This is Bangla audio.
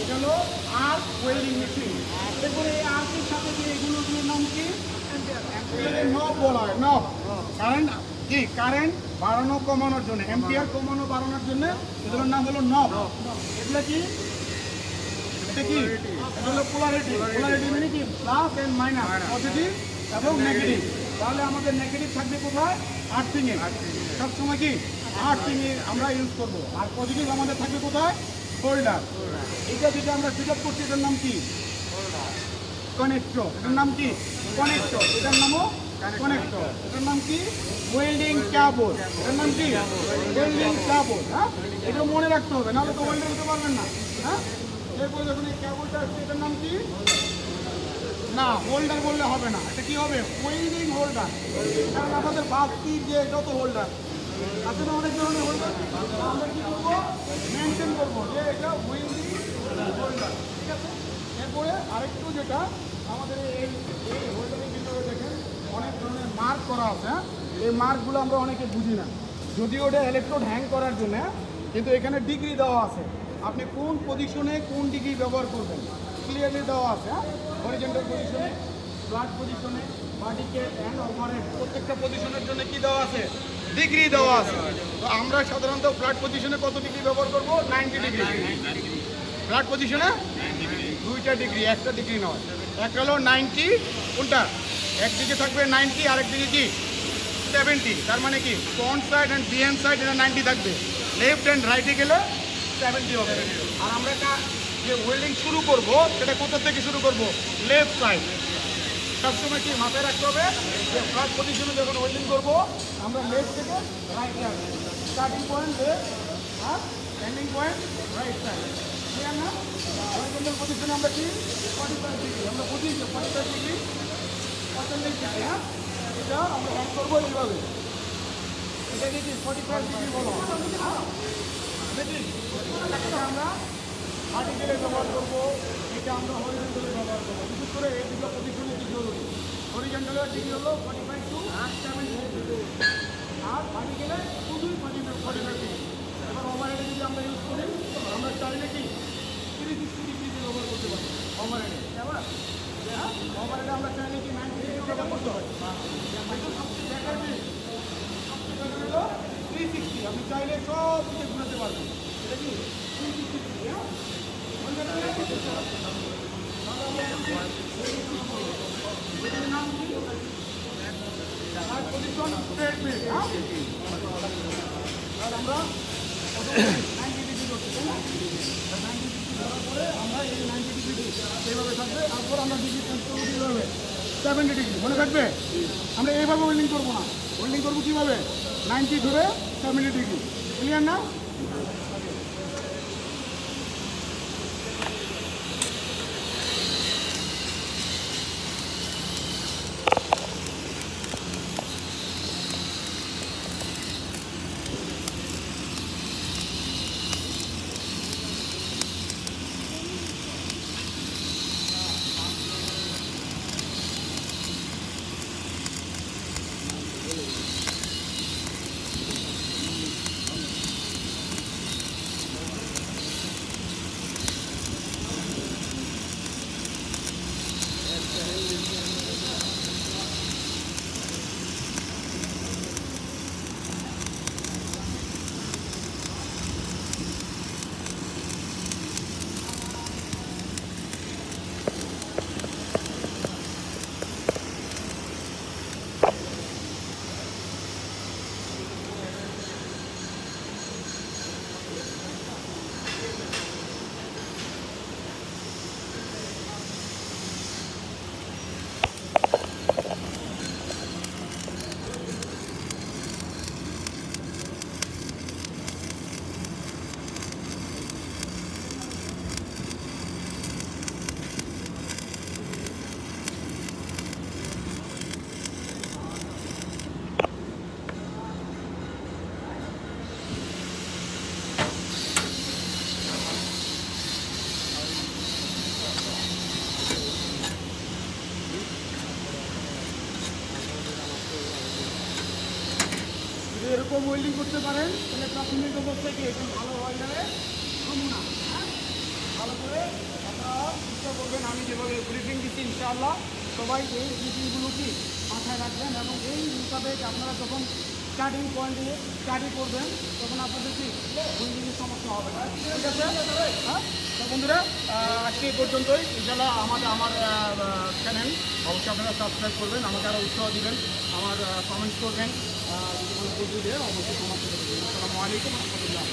এটা হলো আর্ক ওয়েল্ডিং মেশিন। দেখুন এই আর্কের সাথে যে এগুলোর নাম কি? নব বলা হয়, নব। কারেন্ট কি? কারেন্ট বাড়ানো কমানোর জন্য, এম্পিয়ার কমানো বাড়ানোর জন্য এগুলোর নাম হলো নব। এগুলো কি? এটা কি? এটা হলো পোলারিটি। পোলারিটি মানে কি? প্লাস এন্ড মাইনাস, পজিটিভ এবং নেগেটিভ। তাহলে আমাদের নেগেটিভ থাকবে কোথায়? আর্থিংয়ে। সবসময় কি আর্থিংয়ে আমরা ইউজ করবো। আর পজিটিভ আমাদের থাকবে কোথায়? হোল্ডার। এটা যেটা আমরা সেট আপ করছি এটার নাম কি? কানেক্টর। এটার নাম কি? কানেক্টর। এটার নামও কানেক্টর। এটার নাম কি? ওয়েল্ডিং কেবল। এটার নাম কি? ওয়েল্ডিং কেবল। হ্যাঁ, এটা মনে রাখতে হবে, নাহলে তো ওয়েল্ডিং হতে পারবেন না। হ্যাঁ, এরপরে যখন এই কেবলটা আসছে এটার নাম কি? না, হোল্ডার বললে হবে না, এটা কি হবে? Welding holder. কারণ আমাদের বাস্তির যে যত হোল্ডার আছে না, অনেক ধরনের হোল্ডার, আমরা কি করবো? মেনটেন করবো যে এটা ওয়েল্ডিং হোল্ডার। ঠিক আছে, এরপরে আরেকটু যেটা আমাদের এই হোল্ডারের ভিতরে দেখেন অনেক ধরনের মার্ক করা আছে। এই মার্কগুলো আমরা অনেকে বুঝি না, যদিও ওটা ইলেকট্রোড হ্যাং করার জন্য, কিন্তু এখানে ডিগ্রি দেওয়া আছে। আপনি কোন পজিশনে কোন ডিগ্রি ব্যবহার করবেন ক্লিয়ারলি দেওয়া আছে। হরিজন্টাল পজিশনে, ফ্ল্যাট পজিশনে, ভার্টিক্যাল অ্যান্ড ওভারহেড, প্রত্যেকটা পজিশনের জন্য কি দেওয়া আছে? ডিগ্রি দেওয়া আছে। তো আমরা সাধারণত ফ্ল্যাট পজিশনে কত ডিগ্রি ব্যবহার করবো? 90 ডিগ্রি। ফ্ল্যাট পজিশনে 2টা ডিগ্রি, 1টা ডিগ্রি নয়। একটা হলো 90, কোনটা? একদিকে থাকবে 90, আরেকদিকে কি 70। তার মানে কি front side and behind side এটা 90 থাকবে, লেফট অ্যান্ড রাইটে গেলে 70 হবে। আর আমরা এটা যে ওয়েল্ডিং শুরু করব সেটা কোথা থেকে শুরু করব? Left side. সবসময় কি মাথায় রাখতে হবে যে ফ্ল্যাট পজিশনে যখন ওয়েল্ডিং করবো আমরা লেফট থেকে রাইটে আসবো। স্টার্টিং পয়েন্ট লেফট আর ending point right side. Clear না? হরিজন্টাল পজিশনে আমরা কি 45 ডিগ্রি, আমরা বুঝি যে 45 ডিগ্রি 45 ডিগ্রি। হ্যাঁ, এটা আমরা হ্যাং করবো এইভাবে। এটাকে কি 45 ডিগ্রি বলো? দেখি এটা আমরা ভার্টিক্যালে ব্যবহার করবো, এটা আমরা হরিজন্টালে ব্যবহার করবো। বিশেষ করে এই দুটো পজিশনে কি জরুরি? হরিজন্টালের ডিগ্রি হলো 45 টু 70, আর ভার্টিক্যালে শুধুই 45 ডিগ্রি। এবার ওভারহেডে যদি আমরা ইউজ করি, আমরা চাইলে কি 360 ডিগ্রিতে ব্যবহার করতে পারি ওভারহেডে। আবার হ্যাঁ, ওভারহেডে আমরা চাইলে কি 90 ডিগ্রি ব্যবহার করতে পারি। কিন্তু সবচেয়ে বেটার হলো 360। আপনি চাইলে সব দিকে ঘুরাতে পারবেন। এটা কি 360 ডিগ্রি। হ্যাঁ, নাম কি? Position straight belt. আর আমরা 90 ডিগ্রি করতে চাই না, 90 ডিগ্রি করার পরে আমরা এই 90 ডিগ্রি এইভাবে থাকবে। তারপর আমরা ডিগ্রি চেঞ্জ করবো কীভাবে? 70 ডিগ্রি। মনে থাকবে? আমরা এইভাবে ওয়েল্ডিং করবো না, ওয়েল্ডিং করবো কীভাবে? 90 ধরে 70 ডিগ্রি। ক্লিয়ার না? এরকম ওয়েল্ডিং করতে পারেন তাহলে প্রাথমিক অবস্থায় কি একদম ভালো হয়ে যাবে। ভালো করে করবেন। আমি যেভাবে ব্রিফিং দিচ্ছি ইনশাআল্লাহ সবাই এই ব্রিফিংগুলো কি মাথায় রাখবেন, এবং এই মোতাবেক আপনারা যখন স্টার্টিং পয়েন্টে স্টাডি করবেন তখন আপনাদের কি বুঝতে সমস্যা হবে না। ঠিক আছে? হ্যাঁ, তো বন্ধুরা আজকে এই পর্যন্তই। ইনশাআল্লাহ আমার চ্যানেল অবশ্যই আপনারা সাবস্ক্রাইব করবেন, আমাকে আরও উৎসাহ দিবেন, আমার কমেন্টস করবেন, যদি কোনো ভুল দিলে অবশ্যই ক্ষমা করে দেবেন। আসসালামু আলাইকুম রহমতুল্লাহ।